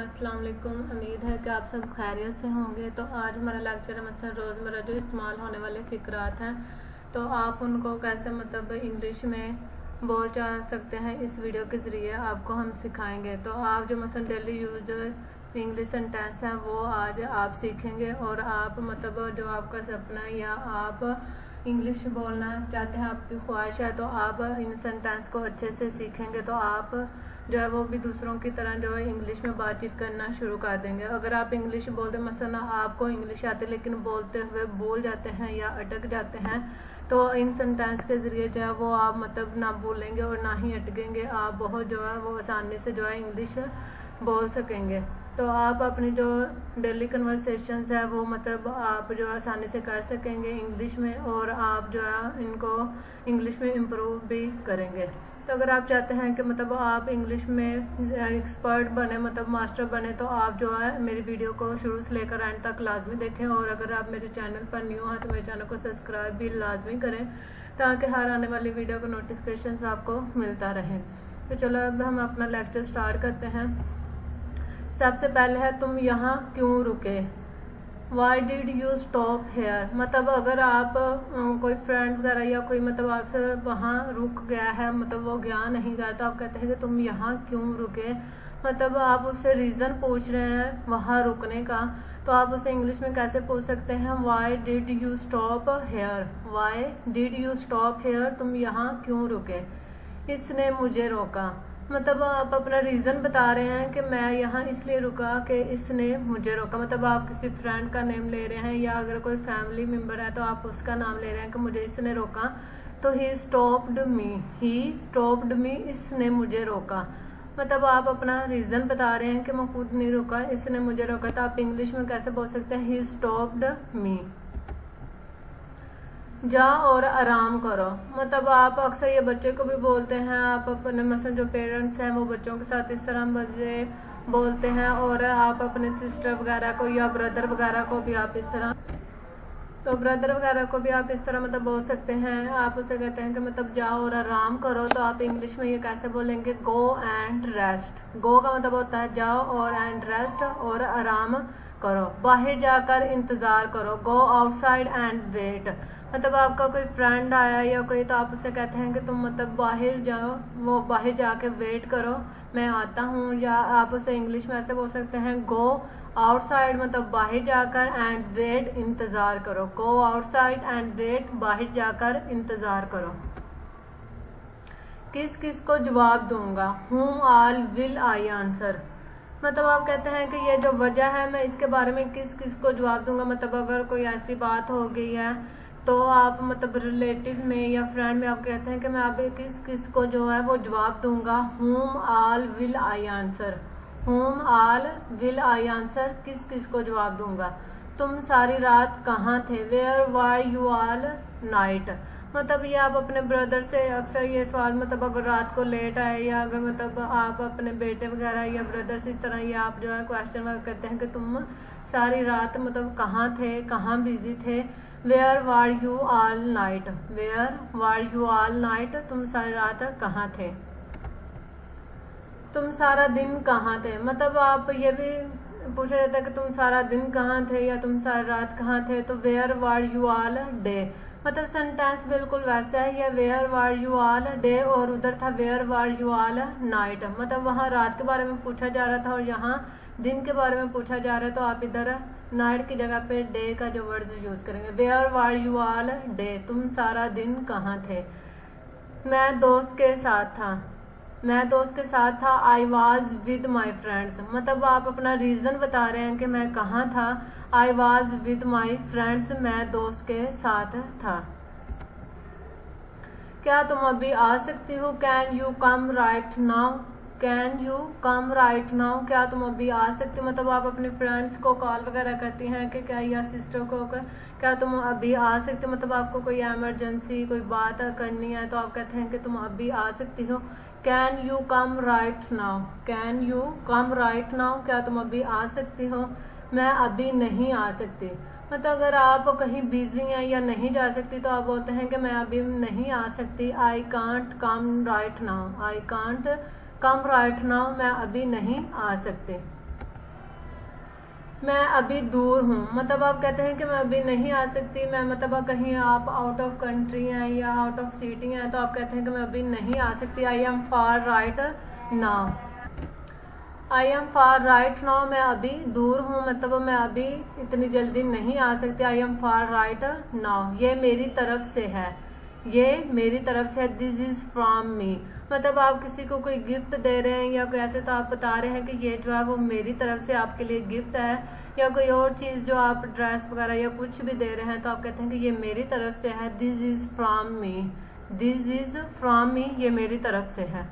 अस्सलाम वालेकुम। उम्मीद है कि आप सब खैरियत से होंगे। तो आज हमारा लेक्चर है मतलब रोज़मर्रा जो इस्तेमाल होने वाले फ़िक्रात हैं, तो आप उनको कैसे मतलब इंग्लिश में बोल जा सकते हैं, इस वीडियो के ज़रिए आपको हम सिखाएंगे। तो आप जो मतलब डेली यूज इंग्लिश सेंटेंस हैं वो आज आप सीखेंगे, और आप मतलब जो आपका सपना है या आप इंग्लिश बोलना चाहते हैं, आपकी ख्वाहिश है, तो आप इन सेंटेंस को अच्छे से सीखेंगे तो आप जो है वो भी दूसरों की तरह जो है इंग्लिश में बातचीत करना शुरू कर देंगे। अगर आप इंग्लिश बोलते मसलन आपको इंग्लिश आते लेकिन बोलते हुए भूल जाते हैं या अटक जाते हैं, तो इन सेंटेंस के ज़रिए जो है वो आप मतलब ना भूलेंगे और ना ही अटकेंगे, आप बहुत जो है वो आसानी से जो है इंग्लिश बोल सकेंगे। तो आप अपनी जो डेली कन्वर्सेशंस है वो मतलब आप जो आसानी से कर सकेंगे इंग्लिश में, और आप जो है इनको इंग्लिश में इम्प्रूव भी करेंगे। तो अगर आप चाहते हैं कि मतलब आप इंग्लिश में एक्सपर्ट बने, मतलब मास्टर बने, तो आप जो है मेरी वीडियो को शुरू से लेकर एंड तक लाजमी देखें, और अगर आप मेरे चैनल पर न्यू हैं तो मेरे चैनल को सब्सक्राइब भी लाजमी करें ताकि हर आने वाली वीडियो का नोटिफिकेशन आपको मिलता रहे। तो चलो अब हम अपना लेक्चर स्टार्ट करते हैं। सबसे पहले है तुम यहाँ क्यों रुके। Why did you stop hair, मतलब अगर आप कोई फ्रेंड वगैरह या कोई मतलब आपसे वहाँ रुक गया है, मतलब वो गया नहीं गया, तो आप कहते हैं कि तुम यहाँ क्यों रुके, मतलब आप उससे रीज़न पूछ रहे हैं वहाँ रुकने का। तो आप उसे इंग्लिश में कैसे पूछ सकते हैं, why did you stop hair. Why did you stop hair, तुम यहाँ क्यों रुके। इसने मुझे रोका, मतलब आप अपना रीज़न बता रहे हैं कि मैं यहाँ इसलिए रुका कि इसने मुझे रोका। मतलब आप किसी फ्रेंड का नेम ले रहे हैं, या अगर कोई फैमिली मेम्बर है तो आप उसका नाम ले रहे हैं कि मुझे इसने रोका। तो he stopped me, he stopped मी, इसने मुझे रोका। मतलब आप अपना रीज़न बता रहे हैं कि मैं खुद नहीं रुका, इसने मुझे रोका। तो आप इंग्लिश में कैसे बोल सकते हैं, ही स्टॉप्ड मी। जा और आराम करो, मतलब आप अक्सर ये बच्चे को भी बोलते हैं, आप अपने मतलब जो पेरेंट्स हैं वो बच्चों के साथ इस तरह बच्चे बोलते हैं, और आप अपने सिस्टर वगैरह को या ब्रदर वगैरह को भी आप इस तरह, तो ब्रदर वगैरह को भी आप इस तरह मतलब बोल सकते हैं। आप उसे कहते हैं कि मतलब जाओ और आराम करो, तो आप इंग्लिश में ये कैसे बोलेंगे, गो एंड रेस्ट। गो का मतलब होता है जाओ, और एंड रेस्ट और आराम करो। बाहर जाकर इंतज़ार करो, गो आउटसाइड एंड वेट, मतलब आपका कोई फ्रेंड आया या कोई, तो आप उससे कहते हैं कि तुम मतलब बाहर जाओ, वो बाहर जाके वेट करो, मैं आता हूँ। या आप उसे इंग्लिश में ऐसे बोल सकते हैं, गो आउटसाइड, मतलब बाहर जाकर, एंड वेट, इंतज़ार करो। गो आउटसाइड एंड वेट, बाहर जाकर इंतज़ार करो। किस किस को जवाब दूंगा, whom all will I answer, मतलब आप कहते हैं कि ये जो वजह है मैं इसके बारे में किस किस को जवाब दूंगा। मतलब अगर कोई ऐसी बात हो गई है तो आप मतलब रिलेटिव में या फ्रेंड में आप कहते हैं कि मैं आप किस किस को जो है वो जवाब दूंगा, whom all will I answer, whom all will I answer, किस किस को जवाब दूंगा। तुम सारी रात कहाँ थे, where were you all night, मतलब ये आप अपने ब्रदर से अक्सर ये सवाल, मतलब अगर रात को लेट आए, या अगर मतलब आप अपने बेटे वगैरह या ब्रदर से इस तरह ये आप जो है क्वेश्चन वर्क करते हैं कि तुम सारी रात मतलब कहाँ थे, कहाँ बिजी थे। Where were you all night, where were you all night, तुम सारी रात कहाँ थे। तुम सारा दिन कहाँ थे, मतलब आप ये भी पूछा जाता है कि तुम सारा दिन कहाँ थे या तुम सारी रात कहाँ थे। तो where were you all day, मतलब सेंटेंस बिल्कुल वैसा है, या where were you all day, और उधर था where were you all night, मतलब वहाँ रात के बारे में पूछा जा रहा था और यहाँ दिन के बारे में पूछा जा रहा है। तो आप इधर नाइट की जगह पे डे का जो वर्ड यूज करेंगे, where were you all day, तुम सारा दिन कहाँ थे। मैं दोस्त के साथ था, मैं दोस्त के साथ था, I was with my friends, मतलब आप अपना रीज़न बता रहे हैं कि मैं कहाँ था। I was with my friends, मैं दोस्त के साथ था। क्या तुम अभी आ सकती हो, can you come right now, can you come right now, क्या तुम अभी आ सकते हो, मतलब आप अपने फ्रेंड्स को कॉल वगैरह करती हैं कि क्या, या सिस्टर को क्या तुम अभी आ सकते हो, मतलब आपको कोई एमरजेंसी कोई बात करनी है तो आप कहते हैं कि तुम अभी आ सकती हो। Can you come right now, can you come right now, क्या तुम अभी आ सकती हो। मैं अभी नहीं आ सकती, मतलब अगर आप कहीं बिजी हैं या नहीं जा सकती तो आप बोलते हैं कि मैं अभी नहीं आ सकती। I can't come right now, I can't come right now, मैं अभी नहीं आ सकती। मैं अभी दूर हूँ, मतलब आप कहते हैं कि मैं अभी नहीं आ सकती, मैं मतलब कहीं आप आउट ऑफ कंट्री हैं या आउट ऑफ सिटी हैं तो आप कहते हैं कि मैं अभी नहीं आ सकती। I am far right now. I am far right now, मैं अभी दूर हूँ, मतलब मैं अभी इतनी जल्दी नहीं आ सकती। I am far right now, ये मेरी तरफ से है, ये मेरी तरफ से है। दिस इज फ्रॉम मी, मतलब आप किसी को कोई गिफ्ट दे रहे हैं या कोई ऐसे तो आप बता रहे हैं कि ये जो है वो मेरी तरफ से आपके लिए गिफ्ट है। या कोई और चीज़ जो आप ड्रेस वगैरह या कुछ भी दे रहे हैं तो आप कहते हैं कि ये मेरी तरफ से है। This is from me, this is from me, ये मेरी तरफ से है।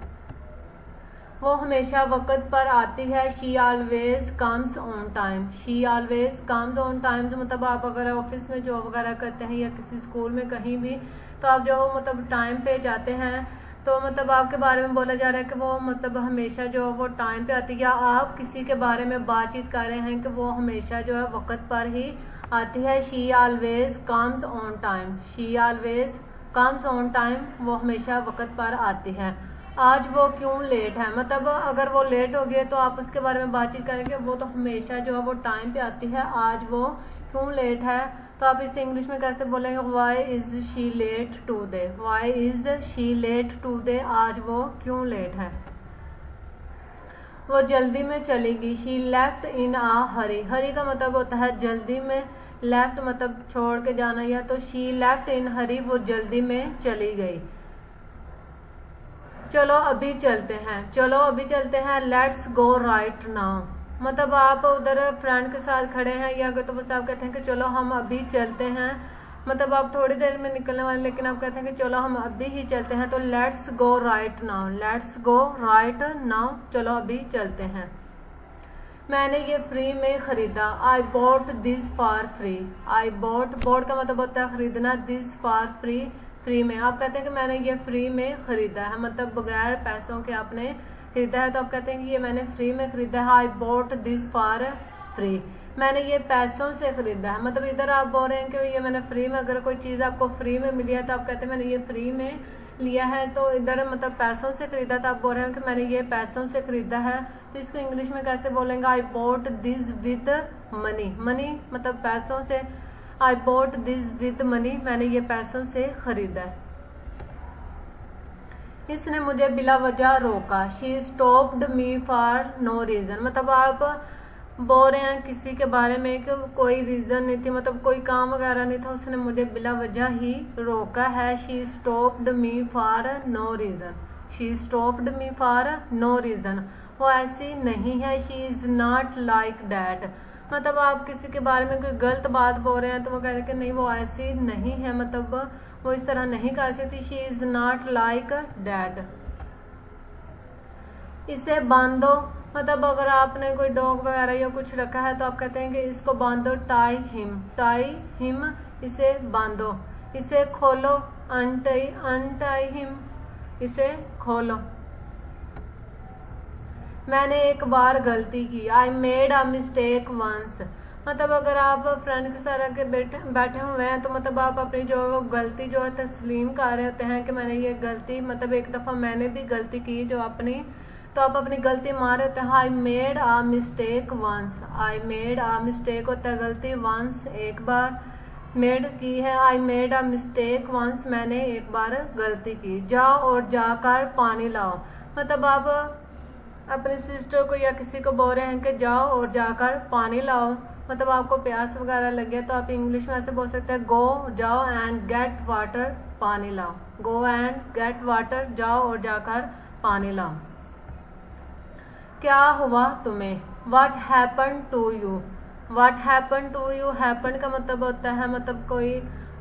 वो हमेशा वक्त पर आती है। She always comes on time, she always comes on time, मतलब आप अगर ऑफिस में जॉब वगैरह करते हैं या किसी स्कूल में कहीं भी तो आप जो मतलब टाइम पे जाते हैं तो मतलब आपके बारे में बोला जा रहा है कि वो मतलब हमेशा जो वो टाइम पे आती है। या आप किसी के बारे में बातचीत कर रहे हैं कि वो हमेशा जो है वक्त पर ही आती है। She always comes on time, she always comes on time, वो हमेशा वक्त पर आती है। आज वो क्यों लेट है, मतलब अगर वो लेट हो गए तो आप उसके बारे में बातचीत करेंगे वो तो हमेशा जो है वो टाइम पे आती है। आज वो क्यों लेट है तो आप इसे इंग्लिश में कैसे बोलेंगे? Why is she late today, why is she late today, आज वो क्यों लेट है। वो जल्दी में चलेगी। शी लेफ्ट इन आ हरी, हरी का मतलब होता है जल्दी में, लेफ्ट मतलब छोड़ के जाना, या तो शी लेफ्ट इन हरी, वो जल्दी में चली गई। चलो अभी चलते हैं, चलो अभी चलते हैं। लेट्स गो राइट नाउ, मतलब आप उधर फ्रेंड के साथ खड़े हैं या तो बस आप कहते हैं कि चलो हम अभी चलते हैं, मतलब आप थोड़ी देर में निकलने वाले लेकिन आप कहते हैं कि चलो हम अभी ही चलते हैं। तो let's go right now, let's go right now, चलो अभी चलते हैं। मैंने ये फ्री में खरीदा। I bought this for free, I bought, bought का मतलब होता है खरीदना, दिस फॉर फ्री, फ्री में। आप कहते हैं कि मैंने ये फ्री में खरीदा है, मतलब बगैर पैसों के आपने खरीदा है तो आप कहते हैं कि ये मैंने फ्री में खरीदा है। आई बॉट दिस फॉर फ्री, मैंने ये पैसों से खरीदा है, मतलब इधर आप बोल रहे हैं कि ये मैंने फ्री में, अगर कोई चीज़ आपको फ्री में मिली है तो आप कहते हैं मैंने ये फ्री में लिया है, तो इधर मतलब पैसों से खरीदा था, आप बोल रहे हैं कि मैंने ये पैसों से खरीदा है। तो इसको इंग्लिश में कैसे बोलेंगे? आई bought this with money, money मतलब पैसों से। आई बॉट दिस विद मनी, मैंने ये पैसों से खरीदा है। इसने मुझे बिला वजह रोका। She stopped me for no reason, मतलब आप बोल रहे हैं किसी के बारे में कि कोई रीजन नहीं थी, मतलब कोई काम वगैरह नहीं था, उसने मुझे बिला वजह ही रोका है। She stopped me for no reason, she stopped me for no reason, वो ऐसी नहीं है। She is not like that, मतलब आप किसी के बारे में कोई गलत बात बोल रहे हैं तो वो कह रहे हैं कि नहीं वो ऐसी नहीं है, मतलब वो इस तरह नहीं कर सकती। She is not like that. इसे बांधो, मतलब अगर आपने कोई डॉग वगैरह या कुछ रखा है तो आप कहते हैं कि इसको बांधो। टाई हिम, टाई हिम, इसे बांधो। इसे खोलो, अनटाई, अनटाई हिम, इसे खोलो। मैंने एक बार गलती की। I made a mistake once, मतलब अगर आप फ्रेंड के साथ आके बैठे हुए हैं तो मतलब आप अपनी जो गलती जो है तस्लीम कर रहे होते हैं कि मैंने ये गलती, मतलब एक दफ़ा मैंने भी गलती की जो अपनी, तो आप अपनी गलती मान रहे होते हैं। I made a mistake once, I made a mistake होता है गलती, वंस एक बार, मेड की है। I made a mistake once, मैंने एक बार गलती की। जाओ और जाकर पानी लाओ, मतलब आप अपनी सिस्टर को या किसी को बोल रहे हैं कि जाओ और जाकर पानी लाओ, मतलब आपको प्यास वगैरह लग गया तो आप इंग्लिश में ऐसे बोल सकते हैं गो, जाओ एंड गेट वाटर, पानी लाओ। गो एंड गेट वाटर, जाओ और जाकर पानी लाओ। क्या हुआ तुम्हें? What happen to you, what happen to you, happen का मतलब होता है मतलब कोई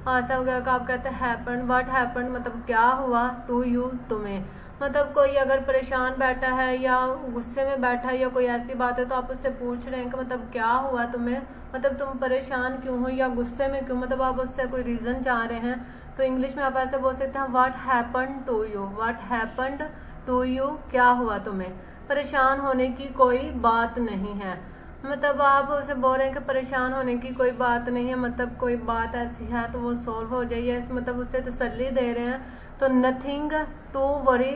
हादसा हो गया का आप कहते हैं हैपन। व्हाट हैपन मतलब क्या हुआ, टू यू तुम्हें, मतलब कोई अगर परेशान बैठा है या गुस्से में बैठा है या कोई ऐसी बात है तो आप उससे पूछ रहे हैं कि मतलब क्या हुआ तुम्हें, मतलब तुम परेशान क्यों हो या गुस्से में क्यों, मतलब आप उससे कोई रीज़न चाह रहे हैं। तो इंग्लिश में आप ऐसे बोल सकते हैं what happen to you, what happened to you, क्या हुआ तुम्हें। परेशान होने की कोई बात नहीं है, मतलब आप उसे बोल रहे हैं कि परेशान होने की कोई बात नहीं है, मतलब कोई बात ऐसी है तो वो सॉल्व हो जाइए, मतलब उससे तसल्ली दे रहे हैं। तो nothing to worry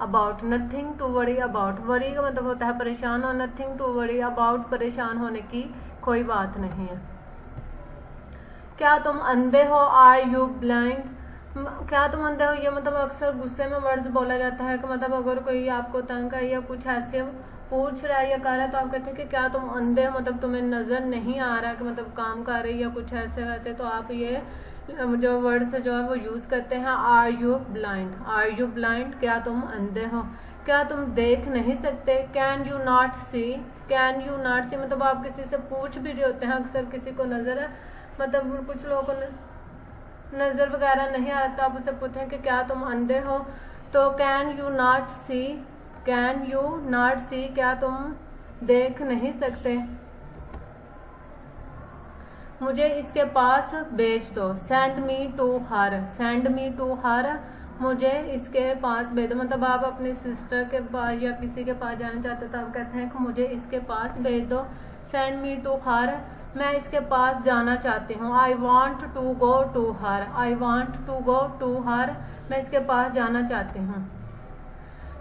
about, nothing to worry about, worry का मतलब होता है परेशान और नथिंग टू वरी अबाउट, परेशान होने की कोई बात नहीं है। क्या तुम अंधे हो? Are you blind? क्या तुम अंधे हो, ये मतलब अक्सर गुस्से में वर्ड्स बोला जाता है कि मतलब अगर कोई आपको तंग है या कुछ ऐसे पूछ रहा है या कर रहा है तो आप कहते हैं कि क्या तुम अंधे हो, मतलब तुम्हें नजर नहीं आ रहा कि मतलब काम कर रही है या कुछ ऐसे वैसे, तो आप ये जो वर्ड्स जो है वो यूज करते हैं। Are you blind? Are you blind? क्या तुम अंधे हो? क्या तुम देख नहीं सकते? Can you not see? Can you not see मतलब आप किसी से पूछ भी रहे होते हैं, अक्सर किसी को नजर है, मतलब कुछ लोगों को नजर वगैरह नहीं आ रहा तो आप उससे पूछें कि क्या तुम अंधे हो, तो can you not see? Can you not see? क्या तुम देख नहीं सकते? मुझे इसके पास भेज दो। Send me to her? Send me to her? मुझे इसके पास भेज दो, मतलब आप अपनी सिस्टर के पास या किसी के पास जाना चाहते हो तो आप कहते हैं कि मुझे इसके पास भेज दो। Send me to her? मैं इसके पास जाना चाहती हूँ। I want to go to her? I want to go to her? मैं इसके पास जाना चाहती हूँ।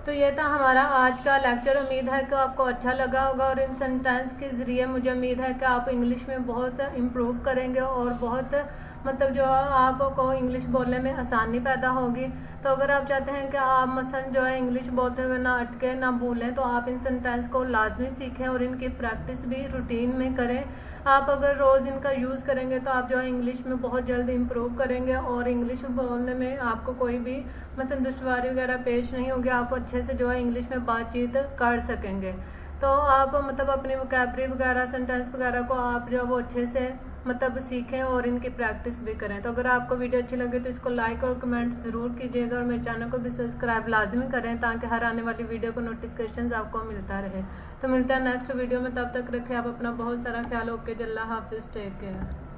तो ये था हमारा आज का लेक्चर। उम्मीद है कि आपको अच्छा लगा होगा और इन सेंटेंस के ज़रिए मुझे उम्मीद है कि आप इंग्लिश में बहुत इम्प्रूव करेंगे और बहुत मतलब जो आपको इंग्लिश बोलने में आसानी पैदा होगी। तो अगर आप चाहते हैं कि आप मसलन जो है इंग्लिश बोलते हुए ना अटके ना भूलें तो आप इन सेंटेंस को लाजमी सीखें और इनकी प्रैक्टिस भी रूटीन में करें। आप अगर रोज़ इनका यूज़ करेंगे तो आप जो है इंग्लिश में बहुत जल्द इम्प्रूव करेंगे और इंग्लिश बोलने में आपको कोई भी मसलन दुश्वारी वगैरह पेश नहीं होगी, आप अच्छे से जो है इंग्लिश में बातचीत कर सकेंगे। तो आप मतलब अपनी वोकैबलरी वगैरह सेंटेंस वगैरह को आप जो वो अच्छे से मतलब सीखें और इनकी प्रैक्टिस भी करें। तो अगर आपको वीडियो अच्छी लगे तो इसको लाइक और कमेंट ज़रूर कीजिएगा और मेरे चैनल को भी सब्सक्राइब लाजमी करें ताकि हर आने वाली वीडियो को नोटिफिकेशन आपको मिलता रहे। तो मिलता है नेक्स्ट वीडियो में, तब तक रखें आप अपना बहुत सारा ख्याल। ओके, अल्लाह हाफिज़, टेक केयर।